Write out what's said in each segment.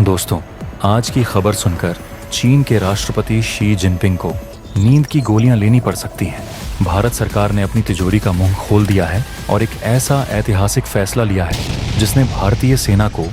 दोस्तों, आज की खबर सुनकर चीन के राष्ट्रपति शी जिनपिंग को नींद की गोलियां लेनी पड़ सकती हैं। भारत सरकार ने अपनी तिजोरी का मुंह खोल दिया है और एक ऐसा ऐतिहासिक फैसला लिया है जिसने भारतीय सेना को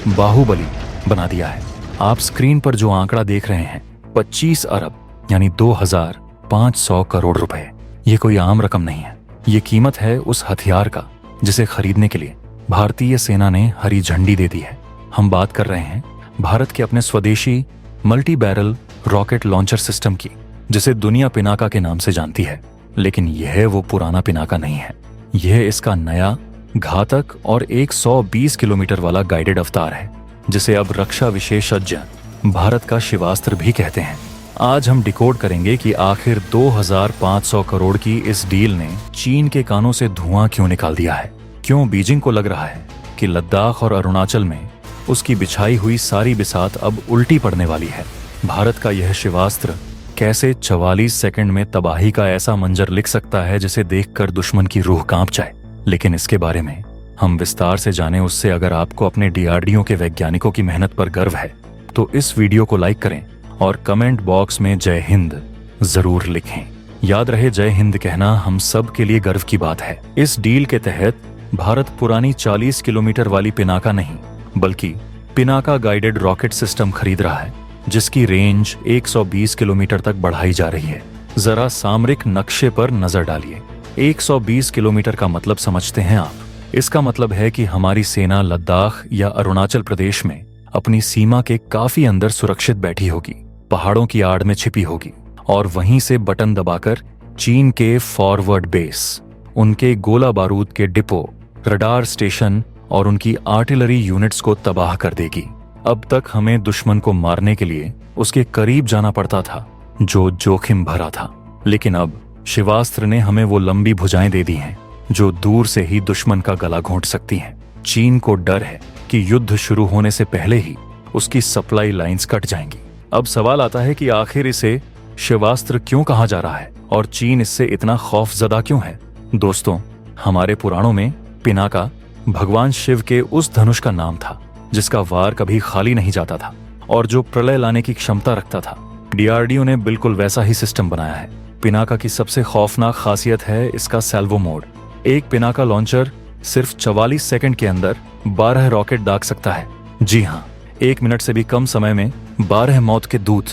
बाहुबली बना दिया है। आप स्क्रीन पर जो आंकड़ा देख रहे हैं 25 अरब यानी 2500 करोड़ रुपए, ये कोई आम रकम नहीं है। ये कीमत है उस हथियार का जिसे खरीदने के लिए भारतीय सेना ने हरी झंडी दे दी है। हम बात कर रहे हैं भारत के अपने स्वदेशी multi barrel rocket launcher system की, जिसे दुनिया पिनाका के नाम से जानती है। लेकिन यह वो पुराना पिनाका नहीं है, यह इसका नया घातक और 120 किलोमीटर वाला गाइडेड अवतार है, जिसे अब रक्षा विशेषज्ञ भारत का शिवास्त्र भी कहते हैं। आज हम डिकोड करेंगे कि आखिर 2500 करोड़ की इस डील ने चीन के कानों से धुआं क्यों निकाल दिया है। क्यों बीजिंग को लग रहा है कि लद्दाख और अरुणाचल में उसकी बिछाई हुई सारी बिसात अब उल्टी पड़ने वाली है। भारत का यह शिवास्त्र कैसे 44 सेकंड में तबाही का ऐसा मंजर लिख सकता है जिसे देखकर दुश्मन की रूह कांप जाए। लेकिन इसके बारे में हम विस्तार से जाने उससे अगर आपको अपने डीआरडीओ के वैज्ञानिकों की मेहनत पर गर्व है तो इस वीडियो को लाइक करें और कमेंट बॉक्स में जय हिंद जरूर लिखें। याद रहे, जय हिंद कहना हम सब के लिए गर्व की बात है। इस डील के तहत भारत पुरानी 40 किलोमीटर वाली पिनाका नहीं बल्कि पिनाका गाइडेड रॉकेट सिस्टम खरीद रहा है, जिसकी रेंज 120 किलोमीटर तक बढ़ाई जा रही है। जरा सामरिक नक्शे पर नजर डालिए। 120 किलोमीटर का मतलब समझते हैं आप। इसका मतलब है कि हमारी सेना लद्दाख या अरुणाचल प्रदेश में अपनी सीमा के काफी अंदर सुरक्षित बैठी होगी, पहाड़ों की आड़ में छिपी होगी और वहीं से बटन दबाकर चीन के फॉरवर्ड बेस, उनके गोला बारूद के डिपो, रडार स्टेशन और उनकी आर्टिलरी यूनिट्स को तबाह कर देगी। अब तक हमें दुश्मन को मारने के लिए उसके करीब जाना पड़ता था, जो जोखिम भरा था। लेकिन अब शिवास्त्र ने हमें वो लंबी भुजाएं दे दी हैं जो दूर से ही दुश्मन का गला घोंट सकती हैं। चीन को डर है कि युद्ध शुरू होने से पहले ही उसकी सप्लाई लाइंस कट जाएंगी। अब सवाल आता है कि आखिर इसे शिवास्त्र क्यों कहा जा रहा है और चीन इससे इतना खौफजदा क्यों है। दोस्तों, हमारे पुराणों में पिनाका भगवान शिव के उस धनुष का नाम था जिसका वार कभी खाली नहीं जाता था और जो प्रलय लाने की क्षमता रखता था। डीआरडीओ ने बिल्कुल वैसा ही सिस्टम बनाया है। पिनाका की सबसे खौफनाक खासियत है इसका सैल्वो मोड। एक पिनाका लॉन्चर सिर्फ 44 सेकंड के अंदर 12 रॉकेट दाग सकता है। जी हाँ, 1 मिनट से भी कम समय में 12 मौत के दूत।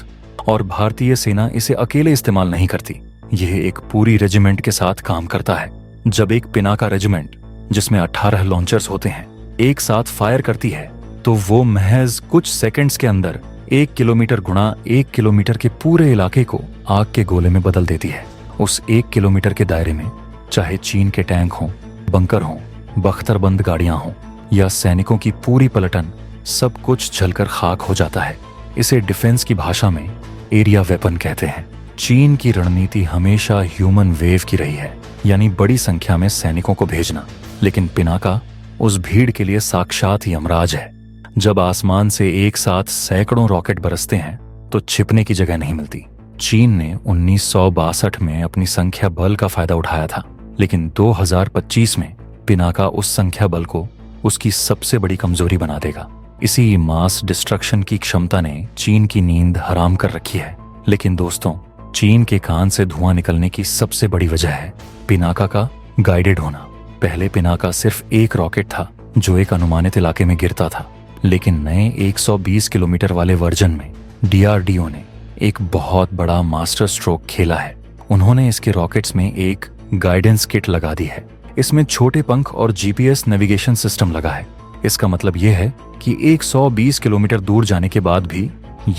और भारतीय सेना इसे अकेले इस्तेमाल नहीं करती, यह एक पूरी रेजिमेंट के साथ काम करता है। जब एक पिनाका रेजिमेंट जिसमें 18 लॉन्चर्स होते हैं एक साथ फायर करती है तो वो महज कुछ सेकंड्स के अंदर 1 किलोमीटर गुणा 1 किलोमीटर के पूरे इलाके को आग के गोले में बदल देती है। उस 1 किलोमीटर के दायरे में चाहे चीन के टैंक हों, बंकर हों, बख्तरबंद गाड़ियां हों या सैनिकों की पूरी पलटन, सब कुछ जलकर खाक हो जाता है। इसे डिफेंस की भाषा में एरिया वेपन कहते हैं। चीन की रणनीति हमेशा ह्यूमन वेव की रही है, यानी बड़ी संख्या में सैनिकों को भेजना। लेकिन पिनाका उस भीड़ के लिए साक्षात यमराज है। जब आसमान से एक साथ सैकड़ों रॉकेट बरसते हैं तो छिपने की जगह नहीं मिलती। चीन ने 1962 में अपनी संख्या बल का फायदा उठाया था, लेकिन 2025 में पिनाका उस संख्या बल को उसकी सबसे बड़ी कमजोरी बना देगा। इसी मास डिस्ट्रक्शन की क्षमता ने चीन की नींद हराम कर रखी है। लेकिन दोस्तों, चीन के कान से धुआं निकलने की सबसे बड़ी वजह है पिनाका का गाइडेड होना। पहले पिनाका सिर्फ एक रॉकेट था जो एक अनुमानित इलाके में गिरता था, लेकिन नए 120 किलोमीटर वाले वर्जन में डीआरडीओ ने एक बहुत बड़ा मास्टर स्ट्रोक खेला है। उन्होंने इसके रॉकेट्स में एक गाइडेंस किट लगा दी है। इसमें छोटे पंख और जीपीएस नेविगेशन सिस्टम लगा है। इसका मतलब यह है कि 120 किलोमीटर दूर जाने के बाद भी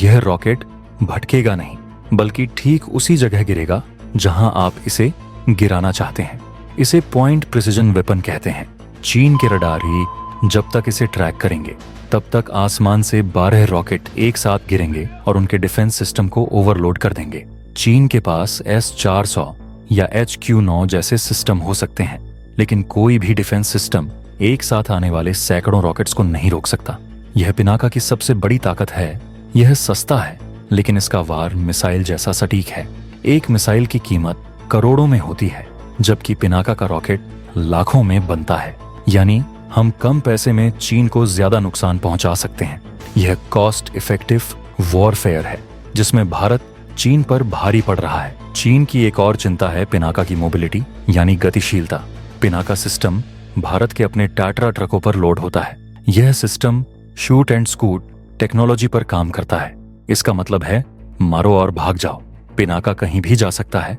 यह रॉकेट भटकेगा नहीं, बल्कि ठीक उसी जगह गिरेगा जहां आप इसे गिराना चाहते हैं। इसे पॉइंट प्रिसिजन वेपन कहते हैं। चीन के रडार ही जब तक इसे ट्रैक करेंगे तब तक आसमान से 12 रॉकेट एक साथ गिरेंगे और उनके डिफेंस सिस्टम को ओवरलोड कर देंगे। चीन के पास S-400 या HQ-9 जैसे सिस्टम हो सकते हैं, लेकिन कोई भी डिफेंस सिस्टम एक साथ आने वाले सैकड़ों रॉकेट्स को नहीं रोक सकता। यह पिनाका की सबसे बड़ी ताकत है। यह सस्ता है, लेकिन इसका वार मिसाइल जैसा सटीक है। एक मिसाइल की कीमत करोड़ों में होती है, जबकि पिनाका का रॉकेट लाखों में बनता है। यानी हम कम पैसे में चीन को ज्यादा नुकसान पहुंचा सकते हैं। यह कॉस्ट इफेक्टिव वॉरफेयर है जिसमें भारत चीन पर भारी पड़ रहा है। चीन की एक और चिंता है पिनाका की मोबिलिटी यानी गतिशीलता। पिनाका सिस्टम भारत के अपने टाटा ट्रकों पर लोड होता है। यह system shoot and scoot technology पर काम करता है। इसका मतलब है मारो और भाग जाओ। पिनाका कहीं भी जा सकता है,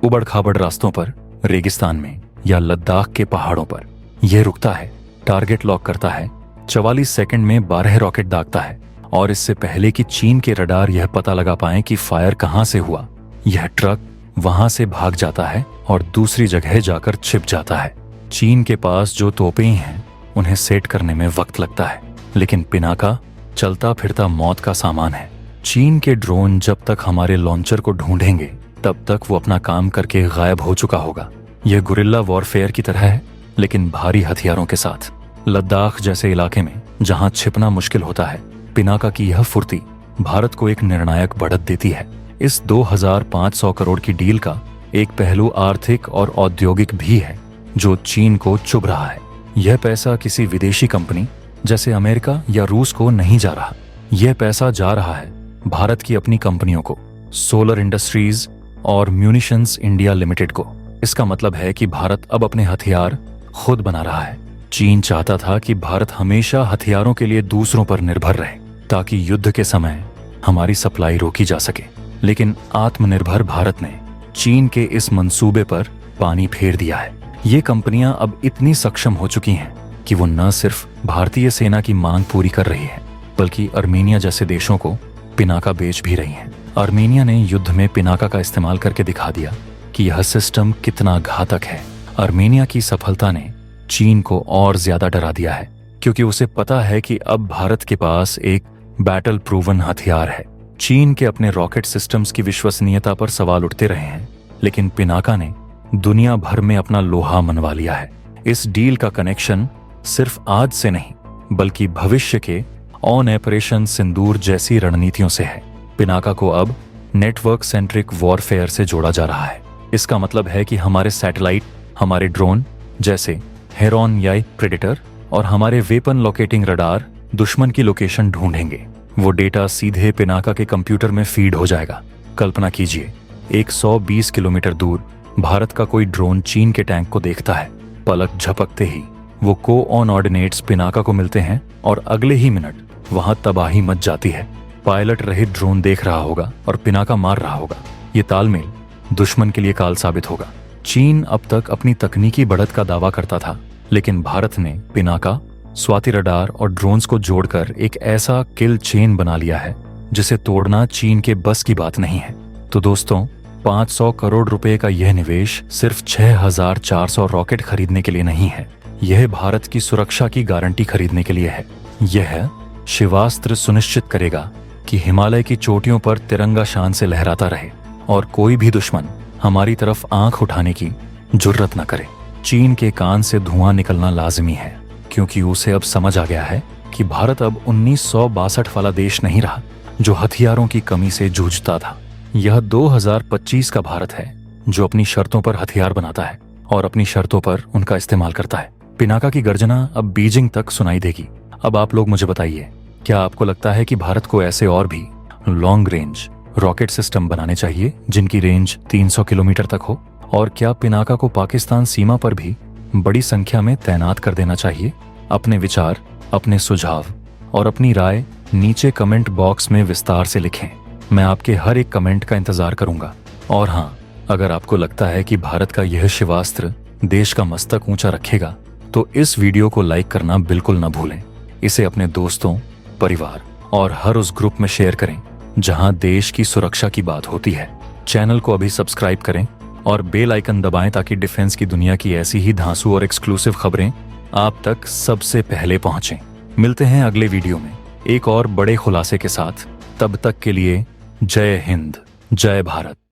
उबड़ खाबड़ रास्तों पर, रेगिस्तान में या लद्दाख के पहाड़ों पर। यह रुकता है, टारगेट लॉक करता है, 44 सेकंड में 12 रॉकेट दागता है और इससे पहले कि चीन के रडार यह पता लगा पाएं कि फायर कहां से हुआ, यह ट्रक वहां से भाग जाता है और दूसरी जगह जाकर छिप जाता है। चीन के पास जो तोपें हैं उन्हें सेट करने में वक्त लगता है, लेकिन पिनाका चलता फिरता मौत का सामान है। चीन के ड्रोन जब तक हमारे लॉन्चर को ढूंढेंगे तब तक वो अपना काम करके गायब हो चुका होगा। यह गुरिल्ला वॉरफेयर की तरह है, लेकिन भारी हथियारों के साथ। लद्दाख जैसे इलाके में जहां छिपना मुश्किल होता है, पिनाका की यह फुर्ती भारत को एक निर्णायक बढ़त देती है। इस 2500 करोड़ की डील का एक पहलू आर्थिक और औद्योगिक भी है जो चीन को चुभ रहा है। यह पैसा किसी विदेशी कंपनी जैसे अमेरिका या रूस को नहीं जा रहा। यह पैसा जा रहा है भारत की अपनी कंपनियों को, सोलर इंडस्ट्रीज और म्यूनिशंस इंडिया लिमिटेड को। इसका मतलब है कि भारत अब अपने हथियार खुद बना रहा है। चीन चाहता था कि भारत हमेशा हथियारों के लिए दूसरों पर निर्भर रहे ताकि युद्ध के समय हमारी सप्लाई रोकी जा सके, लेकिन आत्मनिर्भर भारत ने चीन के इस मंसूबे पर पानी फेर दिया है। ये कंपनियां अब इतनी सक्षम हो चुकी हैं कि वो न सिर्फ भारतीय सेना की मांग पूरी कर रही है बल्कि अर्मेनिया जैसे देशों को पिनाका बेच भी रही हैं। अर्मेनिया ने युद्ध में पिनाका का इस्तेमाल करके दिखा दिया कि यह सिस्टम कितना घातक है। अर्मेनिया की सफलता ने चीन को और ज्यादा डरा दिया है क्योंकि उसे पता है कि अब भारत के पास एक बैटल प्रूवन हथियार है। चीन के अपने रॉकेट सिस्टम्स की विश्वसनीयता पर सवाल उठते रहे हैं, लेकिन पिनाका ने दुनिया भर में अपना लोहा मनवा लिया है। इस डील का कनेक्शन सिर्फ आज से नहीं बल्कि भविष्य के ऑन ऑपरेशन सिंदूर जैसी रणनीतियों से है। पिनाका को अब नेटवर्क सेंट्रिक वॉरफेयर से जोड़ा जा रहा है। इसका मतलब है कि हमारे सैटेलाइट, हमारे ड्रोन जैसे हेरॉन या प्रेडेटर और हमारे वेपन लोकेटिंग रडार दुश्मन की लोकेशन ढूंढेंगे। वो डेटा सीधे पिनाका के कंप्यूटर में फीड हो जाएगा। कल्पना कीजिए, 120 किलोमीटर दूर भारत का कोई ड्रोन चीन के टैंक को देखता है। पलक झपकते ही वो कोऑर्डिनेट्स पिनाका को मिलते हैं और अगले ही मिनट वहां तबाही मच जाती है। पायलट रहित ड्रोन देख रहा होगा और पिनाका मार रहा होगा। ये तालमेल दुश्मन के लिए काल साबित होगा। चीन अब तक अपनी तकनीकी बढ़त का दावा करता था, लेकिन भारत ने पिनाका, स्वाति रडार और ड्रोन्स को जोड़कर एक ऐसा किल चेन बना लिया है जिसे तोड़ना चीन के बस की बात नहीं है। तो दोस्तों, 500 करोड़ रुपए का यह निवेश सिर्फ 6400 रॉकेट खरीदने के लिए नहीं है। यह भारत की सुरक्षा की गारंटी खरीदने के लिए है। यह शिवास्त्र सुनिश्चित करेगा कि हिमालय की चोटियों पर तिरंगा शान से लहराता रहे और कोई भी दुश्मन हमारी तरफ आंख उठाने की जुर्रत न करे। चीन के कान से धुआं निकलना लाजिमी है क्योंकि उसे अब समझ आ गया है कि भारत अब 1962 वाला देश नहीं रहा जो हथियारों की कमी से जूझता था। यह 2025 का भारत है जो अपनी शर्तों पर हथियार बनाता है और अपनी शर्तों पर उनका इस्तेमाल करता है। पिनाका की गर्जना अब बीजिंग तक सुनाई देगी। अब आप लोग मुझे बताइए, क्या आपको लगता है कि भारत को ऐसे और भी लॉन्ग रेंज रॉकेट सिस्टम बनाने चाहिए जिनकी रेंज 300 किलोमीटर तक हो? और क्या पिनाका को पाकिस्तान सीमा पर भी बड़ी संख्या में तैनात कर देना चाहिए? अपने विचार, अपने सुझाव और अपनी राय नीचे कमेंट बॉक्स में विस्तार से लिखें। मैं आपके हर एक कमेंट का इंतजार करूंगा। और हाँ, अगर आपको लगता है कि भारत का यह शिवास्त्र देश का मस्तक ऊंचा रखेगा तो इस वीडियो को लाइक करना बिल्कुल न भूलें। इसे अपने दोस्तों, परिवार और हर उस ग्रुप में शेयर करें जहां देश की सुरक्षा की बात होती है। चैनल को अभी सब्सक्राइब करें और बेल आइकन दबाएं ताकि डिफेंस की दुनिया की ऐसी ही धांसू और एक्सक्लूसिव खबरें आप तक सबसे पहले पहुंचें। मिलते हैं अगले वीडियो में एक और बड़े खुलासे के साथ। तब तक के लिए जय हिंद, जय भारत।